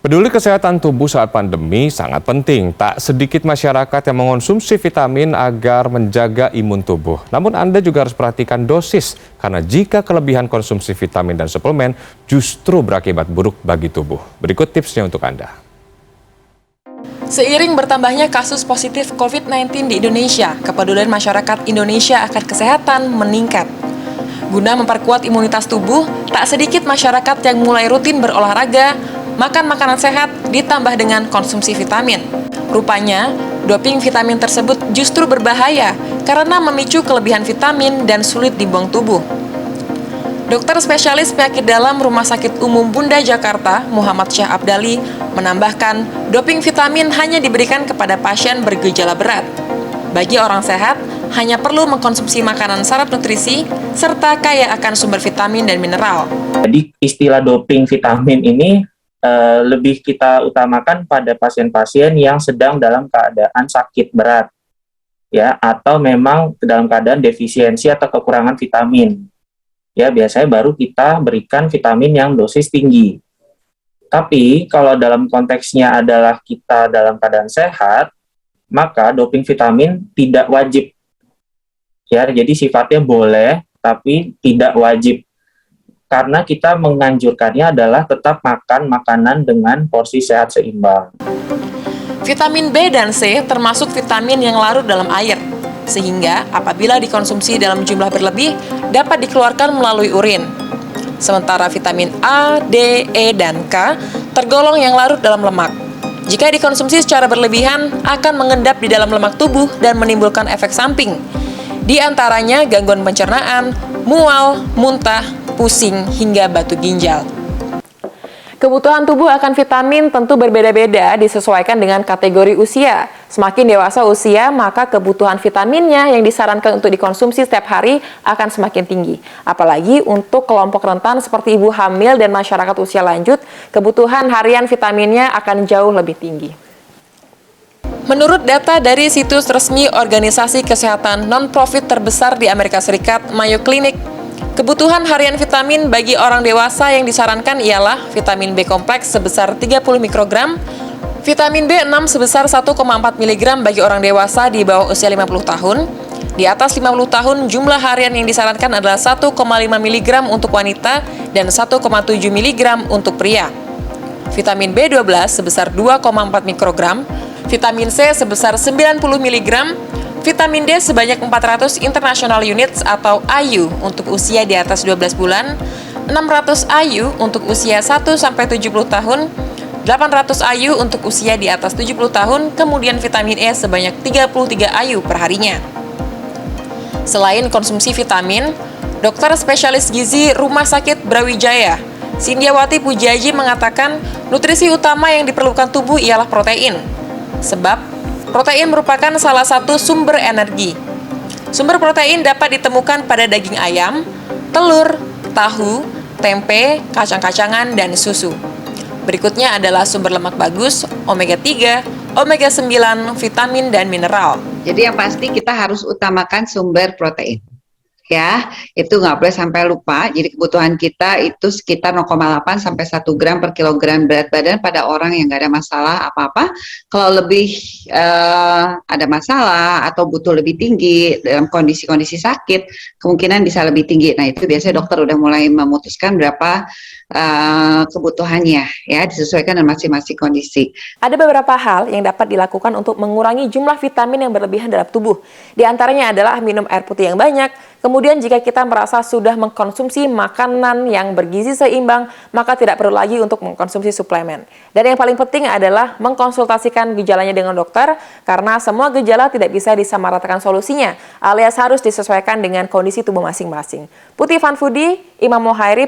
Peduli kesehatan tubuh saat pandemi sangat penting. Tak sedikit masyarakat yang mengonsumsi vitamin agar menjaga imun tubuh. Namun Anda juga harus perhatikan dosis, karena jika kelebihan konsumsi vitamin dan suplemen justru berakibat buruk bagi tubuh. Berikut tipsnya untuk Anda. Seiring bertambahnya kasus positif COVID-19 di Indonesia, kepedulian masyarakat Indonesia akan kesehatan meningkat. Guna memperkuat imunitas tubuh, tak sedikit masyarakat yang mulai rutin berolahraga, makan makanan sehat, ditambah dengan konsumsi vitamin. Rupanya, doping vitamin tersebut justru berbahaya karena memicu kelebihan vitamin dan sulit dibuang tubuh. Dokter spesialis penyakit dalam Rumah Sakit Umum Bunda Jakarta, Muhammad Syah Abdali, menambahkan doping vitamin hanya diberikan kepada pasien bergejala berat. Bagi orang sehat, hanya perlu mengkonsumsi makanan syarat nutrisi serta kaya akan sumber vitamin dan mineral. Jadi istilah doping vitamin ini lebih kita utamakan pada pasien-pasien yang sedang dalam keadaan sakit berat, ya, atau memang dalam keadaan defisiensi atau kekurangan vitamin. Ya, biasanya baru kita berikan vitamin yang dosis tinggi. Tapi kalau dalam konteksnya adalah kita dalam keadaan sehat, maka doping vitamin tidak wajib. Ya, jadi sifatnya boleh, tapi tidak wajib. Karena kita menganjurkannya adalah tetap makan makanan dengan porsi sehat seimbang. Vitamin B dan C termasuk vitamin yang larut dalam air, sehingga apabila dikonsumsi dalam jumlah berlebih, dapat dikeluarkan melalui urin. Sementara vitamin A, D, E, dan K tergolong yang larut dalam lemak. Jika dikonsumsi secara berlebihan, akan mengendap di dalam lemak tubuh dan menimbulkan efek samping. Di antaranya gangguan pencernaan, mual, muntah, pusing, hingga batu ginjal. Kebutuhan tubuh akan vitamin tentu berbeda-beda disesuaikan dengan kategori usia. Semakin dewasa usia, maka kebutuhan vitaminnya yang disarankan untuk dikonsumsi setiap hari akan semakin tinggi. Apalagi untuk kelompok rentan seperti ibu hamil dan masyarakat usia lanjut, kebutuhan harian vitaminnya akan jauh lebih tinggi. Menurut data dari situs resmi organisasi kesehatan non-profit terbesar di Amerika Serikat, Mayo Clinic, kebutuhan harian vitamin bagi orang dewasa yang disarankan ialah vitamin B kompleks sebesar 30 mikrogram, vitamin B6 sebesar 1,4 mg bagi orang dewasa di bawah usia 50 tahun, di atas 50 tahun jumlah harian yang disarankan adalah 1,5 mg untuk wanita dan 1,7 mg untuk pria. Vitamin B12 sebesar 2,4 mikrogram, vitamin C sebesar 90 mg, vitamin D sebanyak 400 international units atau IU untuk usia di atas 12 bulan, 600 IU untuk usia 1-70 tahun, 800 IU untuk usia di atas 70 tahun, kemudian vitamin E sebanyak 33 IU per harinya. Selain konsumsi vitamin, dokter spesialis gizi Rumah Sakit Brawijaya, Sindiawati Pujaji mengatakan nutrisi utama yang diperlukan tubuh ialah protein. Sebab protein merupakan salah satu sumber energi. Sumber protein dapat ditemukan pada daging ayam, telur, tahu, tempe, kacang-kacangan, dan susu. Berikutnya adalah sumber lemak bagus, omega 3, omega 9, vitamin, dan mineral. Jadi yang pasti kita harus utamakan sumber protein. Ya, itu nggak boleh sampai lupa. Jadi kebutuhan kita itu sekitar 0,8 sampai 1 gram per kilogram berat badan pada orang yang nggak ada masalah apa-apa. Kalau lebih ada masalah atau butuh lebih tinggi dalam kondisi-kondisi sakit, kemungkinan bisa lebih tinggi. Nah, itu biasanya dokter udah mulai memutuskan berapa kebutuhannya, ya, disesuaikan dengan masing-masing kondisi. Ada beberapa hal yang dapat dilakukan untuk mengurangi jumlah vitamin yang berlebihan dalam tubuh. Di antaranya adalah minum air putih yang banyak. Kemudian jika kita merasa sudah mengkonsumsi makanan yang bergizi seimbang, maka tidak perlu lagi untuk mengkonsumsi suplemen. Dan yang paling penting adalah mengkonsultasikan gejalanya dengan dokter, karena semua gejala tidak bisa disamaratakan solusinya, alias harus disesuaikan dengan kondisi tubuh masing-masing. Putih Vanfudi, Imam Mohairib,